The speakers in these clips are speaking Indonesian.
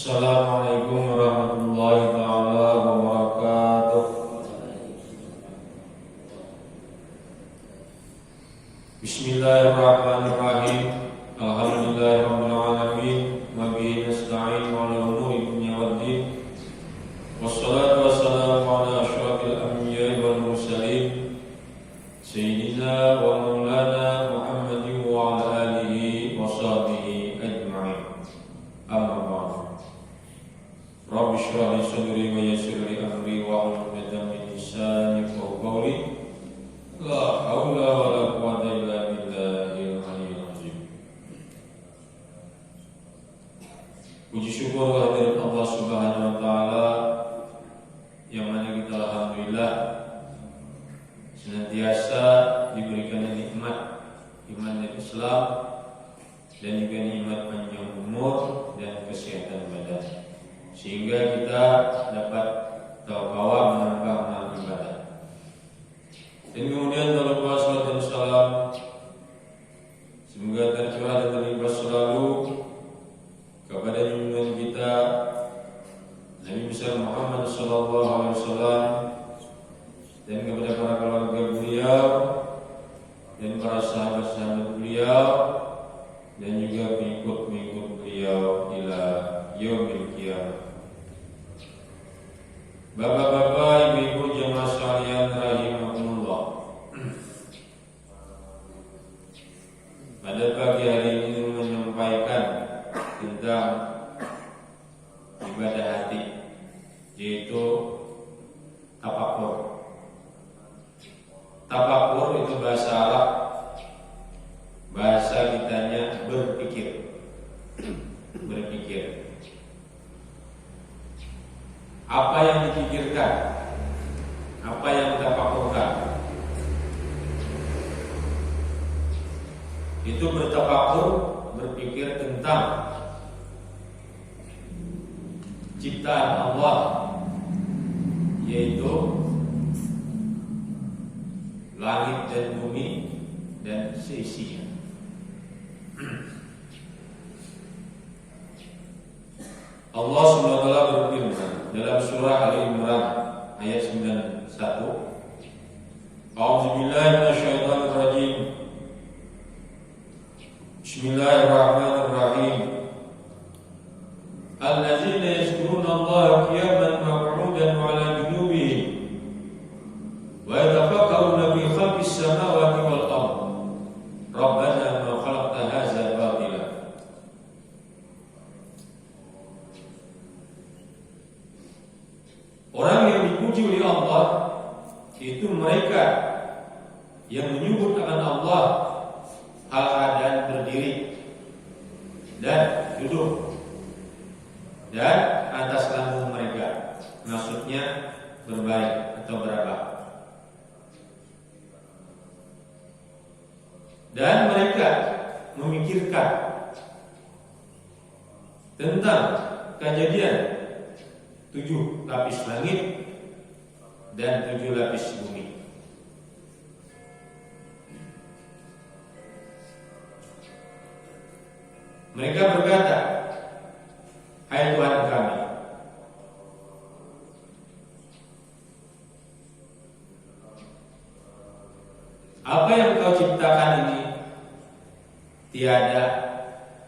Assalamualaikum warahmatullahi taala wabarakatuh. Bismillahirrahmanirrahim. Alhamdulillahirabbil alamin. Wa bihi nasta'in 'ala umuri dunya waddin. Wassalatu wassalamu ala asyrafil anbiya'i wal mursalin sayyidina wa maulana Muhammadin wa ala alihi wa sahbihi ajma'in. Amma ba'd. Rabbi shrah li sadri wa yassir li amri wa hlul 'uqdatam min lisani yafqahu qawli. La haula wa la quwwata illa billahil aliyyil azim. Puji syukur kehadirat Allah Subhanahu wa taala yang mana kita alhamdulillah senantiasa diberikan nikmat iman dan Islam dan juga nikmat panjang umur dan kesehatan badan, sehingga kita dapat taqwa menambah amal ibadah. Dan kemudian dalam salawat dan salam semoga tercurah dan terlimpah selalu kepada junjungan kita Nabi besar Muhammad sallallahu alaihi wasallam dan kepada para keluarga beliau dan para sahabat-sahabat beliau dan juga pengikut-pengikut beliau ila yaumil qiyamah. Bapak-bapak, ibu-ibu jemaah sekalian rahimakumullah. Pada pagi hari ini menyampaikan tentang ibadah hati, yaitu tafakur. Tafakur itu bahasa Arab, bahasa kitanya berpikir. Berpikir. Apa yang dipikirkan, apa yang tafakurkan, itu bertafakur, berpikir tentang ciptaan Allah, yaitu langit dan bumi dan seisinya. Allah SWT berfirman dalam surah Ali Imran ayat 91, A'udzubillahi minasyaitonir rajim. Bismillahirrahmanirrahim. Allazina yazkuruna Allaha qiyaman wa qu'udan wa 'ala junubihim wa yatafakkaruna fi khalqis samawati wal ardh. Rabbana ma khalaqta hadza batila. Orang yang dipuji oleh Allah itu mereka yang menyebut akan Allah hal keadaan berdiri dan duduk dan atas lambung mereka, maksudnya berbaring atau berabah. Dan mereka memikirkan tentang kejadian 7 lapis langit dan 7 lapis bumi. Mereka berkata, hai Tuhan kami, apa yang Kau ciptakan ini tiada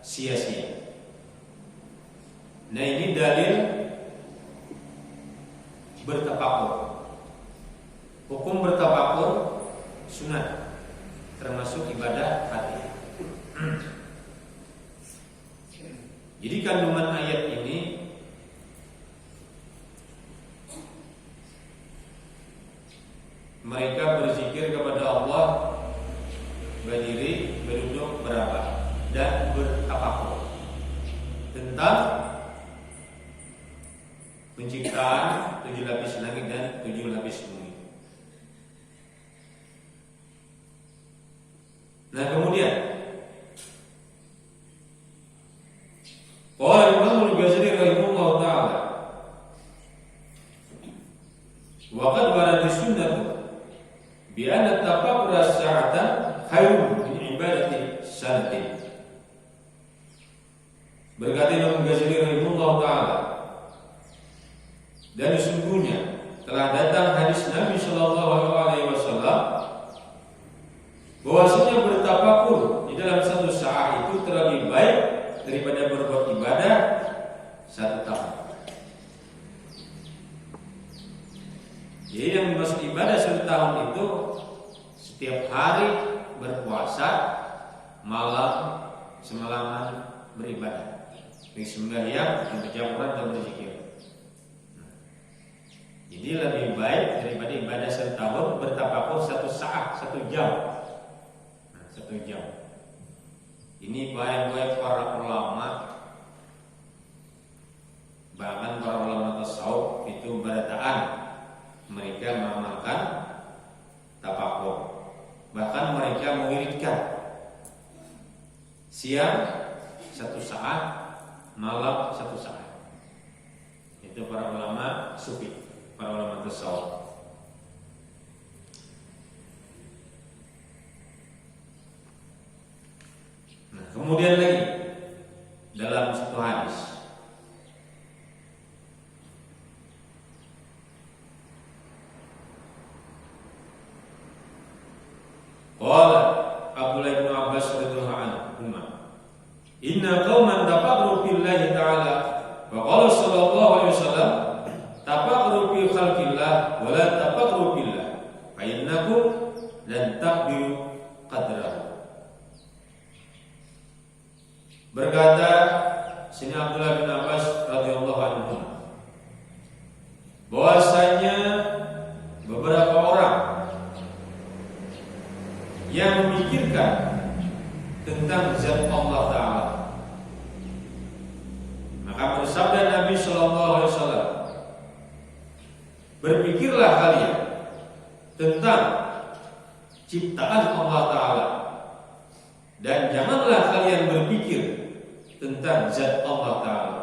sia-sia. Nah, ini dalil bertafakur. Hukum bertafakur sunat, termasuk ibadah hati. Jadi kandungan ayat ini mereka berzikir kepada Allah, berdiri, berduduk, berabah dan bertafakur tentang penciptaan 7 lapis langit dan 7 lapis bumi. Nah, kemudian qala Imam Al-Ghazali rahimahullah ta'ala, wa qad warada sunnah bi anna tafakkur as-sa'atan khairun min ibadati sanatin. Berkata Imam Ghazali rahimahullah taala, dan sesungguhnya telah datang hadis Nabi sallallahu alaihi wasallam bahwasanya bertafakur di dalam satu saat itu terlebih baik daripada berbuat ibadah satu tahun. Jadi yang dimaksud ibadah satu tahun itu setiap hari berpuasa, malam semalaman beribadah, baik sembahyang, membaca Quran dan berzikir. Jadi lebih baik daripada ibadah satu tahun bertafakur satu saat, 1 jam. 1 jam. Ini baik-baik para ulama, bahkan para ulama tasawuf itu berataan mereka mengamalkan tafakur. Bahkan mereka mengiritkan siang 1 saat, malam 1 saat. Itu para ulama sufi, para ulama tasawuf. Nah, kemudian lagi dalam satu hadis qala Abdullah bin Abbas radhiyallahu anhu, inna qauman tafaqaru billahi ta'ala wa qala sallallahu alaihi wasallam tafaqaru fi khalqillah wa la tafaqaru billah fa innakum lan taqdiru qadrahu. Berkata sini Abdullah bin Abbas radhiyallahu anhu bahwasanya beberapa orang yang memikirkan tentang zat Allah Ta'ala, maka bersabda Nabi Sallallahu Alaihi Wasallam, berpikirlah kalian tentang ciptaan Allah Ta'ala, dan janganlah kalian berpikir tentang zat Allah Ta'ala.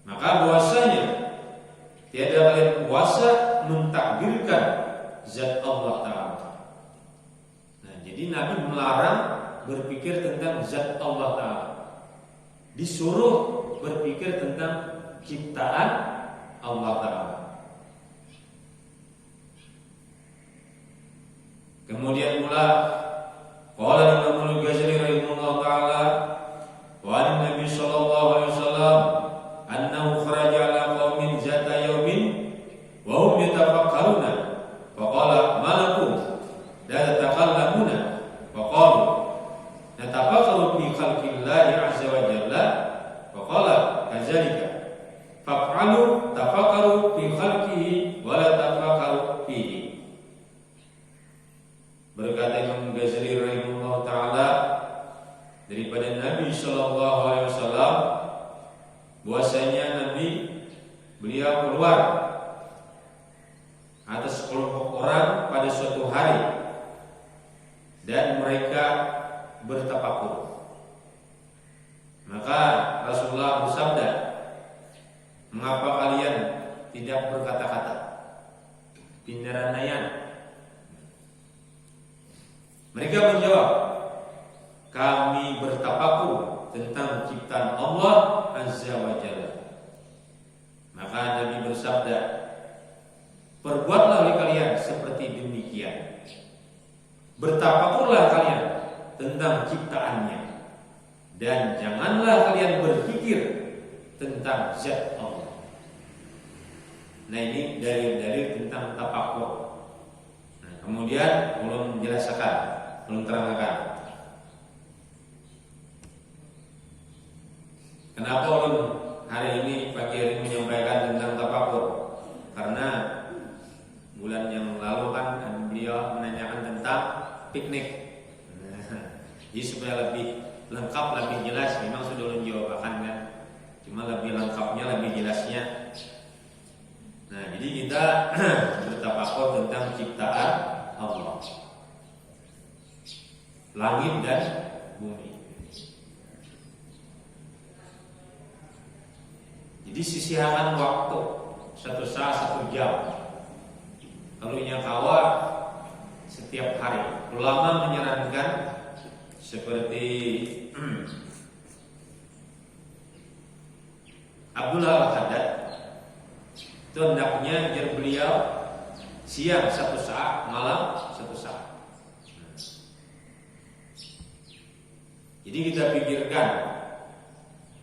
Maka bahwasanya tiada kalian kuasa mentakdirkan zat Allah Ta'ala. Jadi Nabi melarang berpikir tentang zat Allah Ta'ala, disuruh berpikir tentang ciptaan Allah Ta'ala. Kemudian pula qala Imam Al-Ghazali rahimahullah ta'ala wa Nabi sallallahu alaihi wasallam annahu kharaja ala qaumin zata yaumin wa hum yatafakkaruna fa qala malakum la tatakallamuna wa qalu natafakkaru fi khalqillahi azza wa jalla wa qala kadzalika fa'alu tafakkaru fi khalqihi wa la tafakkaru fihi. Berkata Imam Ghazali rahimahullah ta'ala daripada Nabi sallallahu alaihi wasallam bahwasanya Nabi beliau keluar atas kelompok orang pada suatu hari dan mereka bertafakur. Maka Rasulullah bersabda, mengapa kalian tidak berkata-kata? Pindaranayan. Mereka menjawab, kami bertafakur tentang ciptaan Allah Azza wa Jalla. Maka Nabi bersabda, perbuatlah oleh kalian seperti demikian. Bertafakurlah kalian tentang ciptaannya, dan janganlah kalian berpikir tentang zat Allah. Nah, ini dalil-dalil tentang tafakur. Nah, kemudian belum menjelaskan, belum terangkan kenapa ulun hari ini pagi hari menyampaikan tentang tafakur. Karena bulan yang lalu kan beliau menanyakan tentang piknik. Jadi supaya lebih lengkap, lebih jelas, memang sudah ulun jawabakan kan. Cuma lebih lengkapnya, lebih jelasnya. Nah, jadi kita bertafakur tentang ciptaan Allah, langit dan bumi. Jadi sisihkan waktu 1 saat 1 jam. Kalau kawa setiap hari. Ulama menyarankan seperti Abdullah Al-Haddad itu hendaknya biar beliau siang 1 saat, malam 1 saat. Jadi kita pikirkan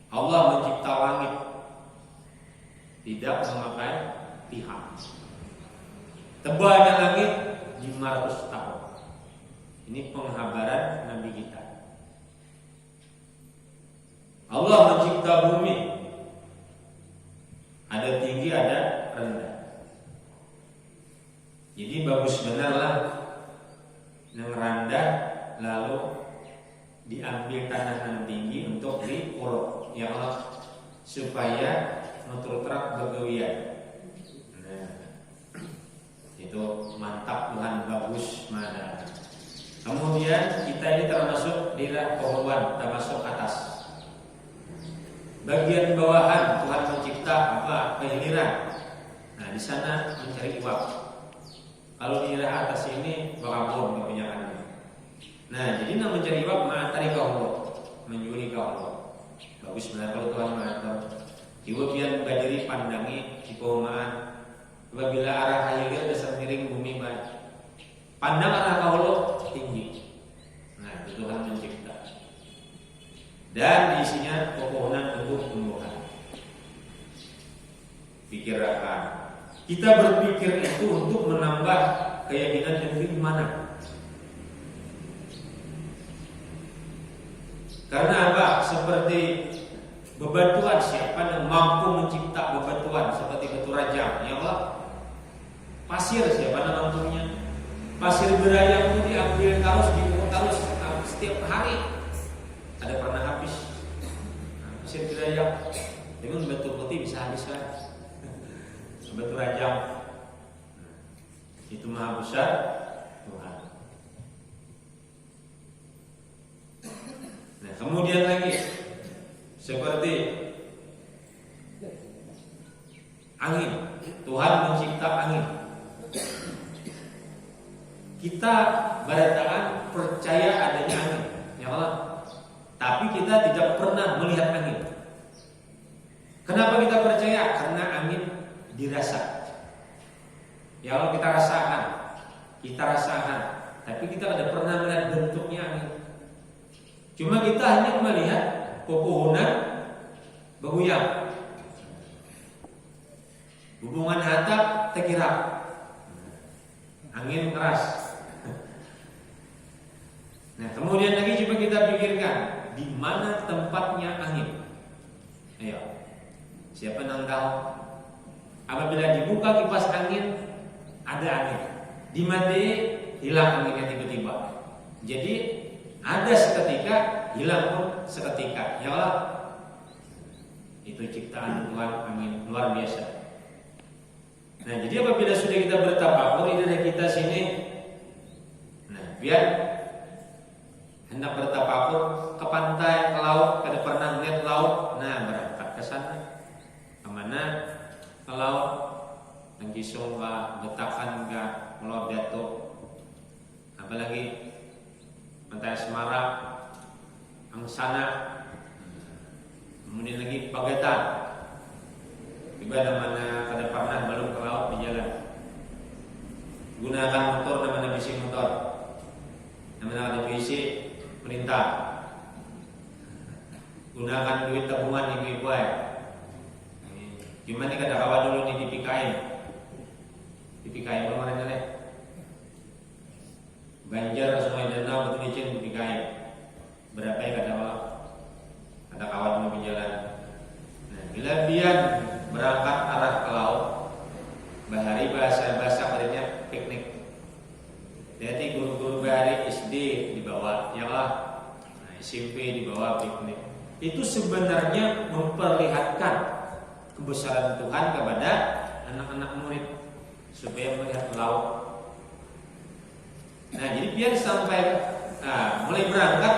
Allah mencipta langit tidak memakai pihak. Tebalnya langit 500 tahun. Ini penghabaran Nabi kita. Allah mencipta bumi, ada tinggi, ada rendah. Jadi bagus benarlah yang rendah lalu diambil tanah yang tinggi untuk diuruk, ya Allah, supaya nutur terap begawian. Nah, itu mantap Tuhan, bagus mana. Kemudian kita ini termasuk daerah pohon, termasuk atas. Bagian bawahan Tuhan mencipta apa? Kehiliran. Nah, di sana mencari uang. Kalau di daerah atas ini bakal kebanyakan. Nah, jadi nak mencari uang mencari kaulo, menjuri kaulo. Bagus benar kalau Tuhan mengatur. Ibu biar bajari pandangi di perumahan. Apabila arah hilir dasar miring bumi baik. Pandang arah kaulo tinggi. Nah, itu Tuhan mencipta. Dan isinya pepohonan untuk tumbuhan. Pikirkan. Kita berpikir itu untuk menambah keyakinan dan keimanan. Karena apa? Seperti bebatuan, siapa yang mampu mencipta bebatuan seperti batu rajang? Ya Allah. Pasir, siapa yang mampunya? Pasir berayang itu diambil terus setiap hari. Ada pernah habis. Pasir berayang dengan batu putih bisa habis kan? Batu rajang itu maha besar Tuhan. Nah, kemudian lagi seperti angin, Tuhan mencipta angin. Kita barataan percaya adanya angin, ya Allah. Tapi kita tidak pernah melihat angin. Kenapa kita percaya? Karena angin dirasa. Ya Allah, kita rasakan, tapi kita tidak pernah melihat bentuknya angin. Cuma kita hanya melihat pepohonan bergoyang, hubungan hatap terkira, angin keras. Nah, kemudian lagi coba kita pikirkan di mana tempatnya angin. Ayo, siapa yang tahu? Apabila dibuka kipas angin, ada angin. Dimati hilang anginnya tiba-tiba. Jadi ada seketika, hilang pun seketika. Ya Allah, itu ciptaan Tuhan, angin luar biasa. Nah, jadi apabila sudah kita bertafakur ini dari kita sini, nah biar hendak bertafakur ke pantai, ke laut, kada pernah melihat laut, nah berangkat ke sana. Kemana? Ke laut, yang Kisung kah, Betakan kah, Pulau Datuk, apalagi Pantai Semarang, Angsana, kemudian lagi Pagatan. Ibadah mana kada pernah belum ke laut di jalan. Gunakan motor namanya bisi motor, namanya bisi perintah. Gunakan duit tabungan ibu-ibu. Gimana kada kawan dulu nih di PKI belum ada nih. Banjar Sungai Danau betul licin di PKI. Berapa ya kada kawan di jalan. Nah, bila biar berangkat arah ke laut, bahari bahasa katanya piknik. Jadi guru-guru bahari SD dibawa, ya lah. Nah, SMP dibawa piknik. Itu sebenarnya memperlihatkan kebesaran Tuhan kepada anak-anak murid supaya melihat laut. Nah, jadi biar sampai mulai berangkat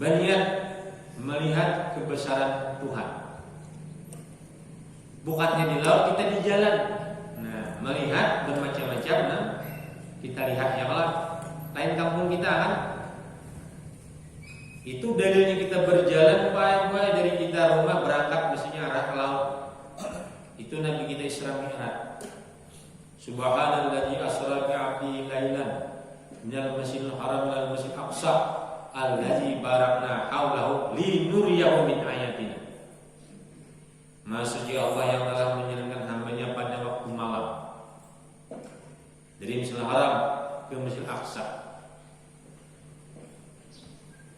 berniat melihat kebesaran Tuhan. Bukannya di laut, kita di jalan. Nah, melihat bermacam-macam. Nah, kita lihat yang lain kampung kita kan. Itu dalilnya kita berjalan baik-baik dari kita rumah berangkat misalnya Itu Nabi kita Isra Mi'raj. Subhanalladzi asra bi 'abdihi lailan minal masjidil haram ilal masjidil aqsa alladzi barakna haulahu linuriyahu min ayatina. Maha suci Allah yang telah menjalankan hambanya pada waktu malam dari Masjidil Haram ke Masjidil Aqsa.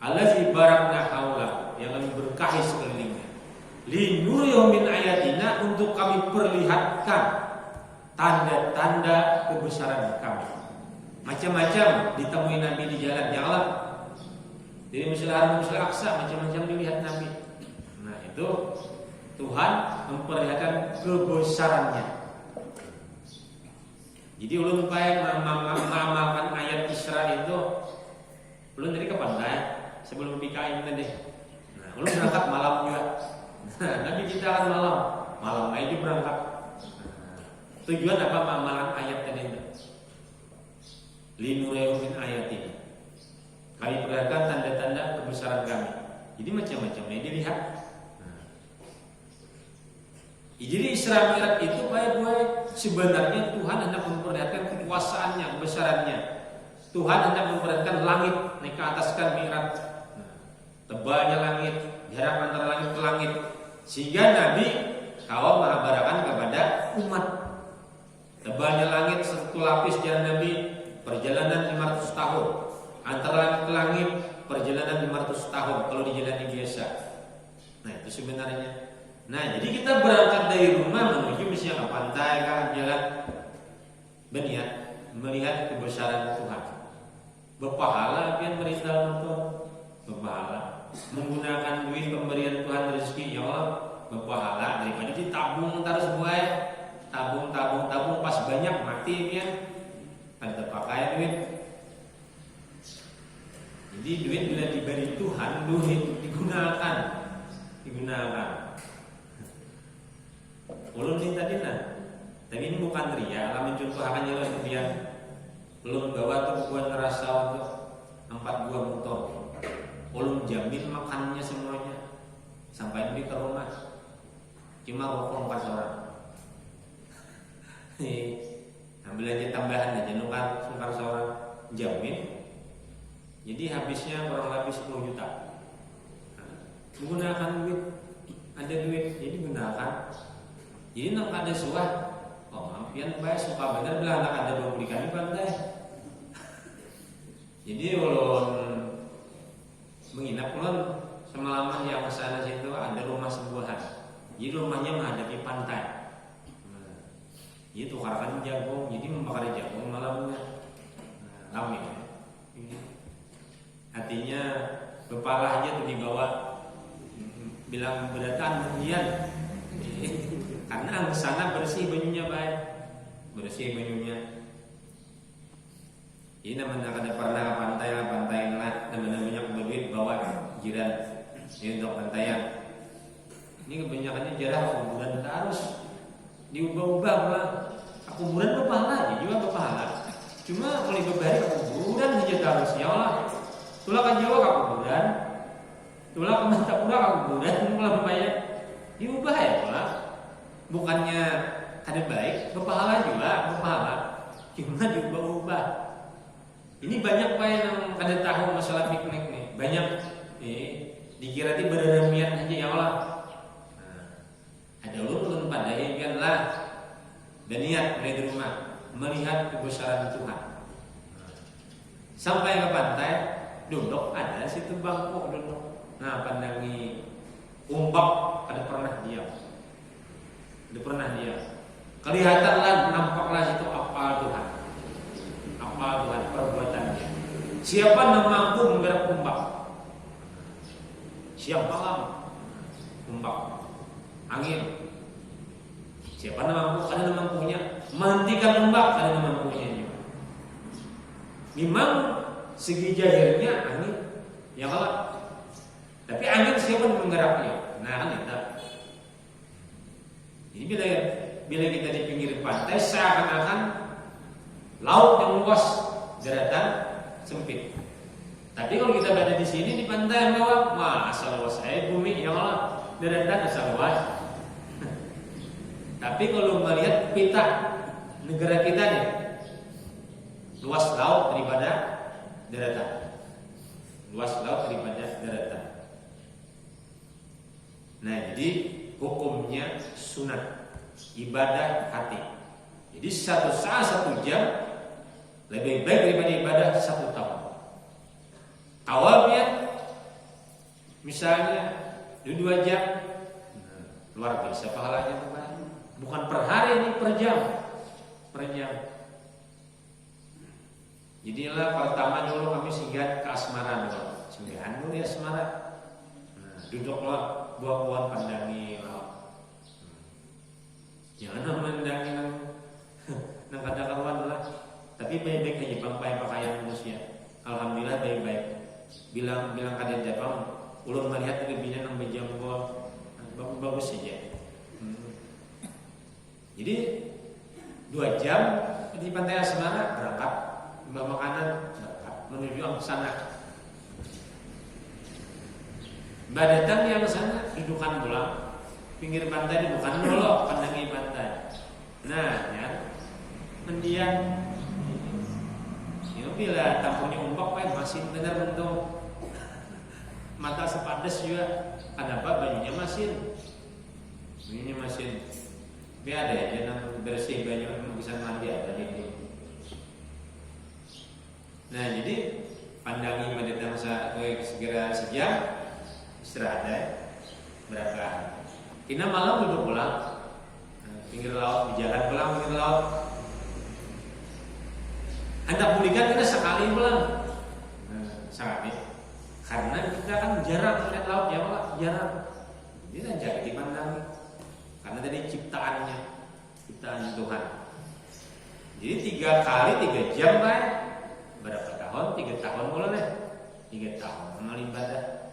Alladzi barakna haulahu, yang kami berkahi sekelilingnya. Linuriyahu min ayatina, untuk kami perlihatkan tanda-tanda kebesaran kami. Macam-macam ditemui Nabi di jalan, ya Allah. Dari Masjidil Haram ke Masjidil Aqsa macam-macam dilihat Nabi. Nah, itu Tuhan memperlihatkan kebesarannya. Jadi ulun pai mengamalkan ayat Isra itu, ulun dari ke pantai sebelum PKI tadi. Nah, ulun berangkat malam juga. Nah, Nabi kita akan malam aja berangkat. Tujuan apa amalan ayat tadi itu? Linuriyahu min ayatina. Kami perlihatkan tanda-tanda kebesaran kami. Jadi macam-macamnya dilihat. Jadi Isra Mi'raj itu baik-baik sebenarnya Tuhan hendak memperlihatkan kekuasaannya, kebesarannya. Tuhan hendak memperlihatkan langit naik ke atas kan Mi'raj. Tebalnya langit, jarak antara langit ke langit, sehingga Nabi kawal mengabarkan kepada umat. Tebalnya langit satu lapis jalan Nabi, perjalanan 500 tahun. Antara langit ke langit, perjalanan 500 tahun kalau dijalani biasa. Nah, itu sebenarnya. Nah, jadi kita berangkat dari rumah menuju misalnya ke pantai, kan jalan berniat melihat kebesaran Tuhan. Berpahala pian merintah Tuhan, berpahala. Menggunakan duit pemberian Tuhan rezeki, ya Allah, berpahala daripada ditabung terus buat tabung pas banyak mati pian kan terpakai duit. Jadi duit bila diberi Tuhan, duit digunakan. Ulun ini tadi tapi ini bukan ria, lah mencontohkannya lah dia. Ulun bawa tuh buat ngerasa untuk 4 buah motor. Ulun jamin makannya semuanya sampai di ke rumah. Cuma rokok 4 orang. Ambil aja tambahan aja sungkar seorang jamin. Jadi habisnya kurang lebih 10 juta. Menggunakan duit, ada duit, jadi gunakan. Jadi nak ada suah, mampian baik suka bener belah nak ada 20 ikan di pantai. Jadi ulun menginap ulun semalaman yang kesana situ ada rumah sebuahan. Jadi rumahnya menghadapi pantai. Jadi tukarkan jagung, jadi membakar jagung malamnya. Rame. Hatinya kepala aja tuh dibawa, bilang beratan berlian. Karena ke sana bersih banyunya baik, bersih banyunya. Ini namanya kada pernah ke pantai lah, namanya berduit bawa jiran ini untuk pantaian. Ini kebanyakannya jarang kuburan harus diubah-ubah lah. Kuburan berpahala aja juga berpahala. Cuma kalau berbalik ke kuburan saja harus ya Allah. Tulah kan Jawa ke kuburan, tulah ke Mantapura ke kuburan, malah banyak diubah ya Allah. Bukannya ada baik, berpahala juga, berpahala. Cuma diubah-ubah. Ini banyak Pak yang kada tahu masalah piknik nih. Banyak dikira ti berremian aja ya Allah. Ada ulun pada yang lah dan niat dari rumah melihat kebesaran Tuhan. Sampai ke pantai, duduk ada situ bangku duduk. Nah, pandangi umbak ada pernah diam. Kelihatanlah, nampaklah itu apa Tuhan perbuatannya. Siapa yang mampu menggerak ombak? Siang malam ombak, angin. Siapa yang mampu? Ada yang mampunya. Menghentikan ombak, ada yang mampunya juga. Memang segi jahirnya angin, ya kalau. Tapi angin siapa yang menggeraknya? Nah, kan itu. Jadi bila kita di pinggir pantai seakan-akan laut yang luas, daratan sempit. Tapi kalau kita berada di sini di pantai yang bawah, asal luas bumi ya Allah, daratan asal luas. Tapi kalau melihat peta negara kita nih, luas laut daripada daratan. Luas laut daripada daratan. Nah, jadi hukumnya sunat, ibadah hati. Jadi satu saat 1 jam lebih baik daripada ibadah 1 tahun. Awalnya misalnya 2 jam, luar biasa pahalanya teman. Bukan per hari, ini per jam. Per jam. Jadilah pertama dulu kami singgah ke Asmara dulu. Singgahan dulu ya Asmara. Nah, duduklah buah-buahan pandangi laut. Jangan memandangi nang kata-kawan lah. Tapi baik-baik aja pakai pakaian manusia. Alhamdulillah baik-baik. Bilang kalian Jepang, ulun melihat lebihnya nang bejambol, bagus saja. Jadi 2 jam di pantai Asmara berangkat, bawa makanan berangkat menuju ke sana. Mbak datang yang ke sana dudukan pulang, pinggir pantai dudukan dulu, pandangi pantai. Nah, ya, mendiang. Ya bila tampungnya umpak kan masih benar bentuk mata sepadas juga. Kenapa bajunya masin? Bajunya masin. Biar ada ya, yang bersih baju bisa mandi ada itu. Nah, jadi pandangi pada tangsa segera sejam istirahat ya. Berapa? Kina malam duduk pulang. Pinggir laut, di jalan pulang pinggir laut. Hendak pulihkan kita sekali pulang. Sekali. Karena kita kan jarang melihat laut Jawa, jarang. Jadi jangan dipandangi. Karena tadi ciptaan Tuhan. Jadi 3 kali 3 jam baik. Berapa tahun? 3 tahun boleh deh. 3 tahun amal ibadah.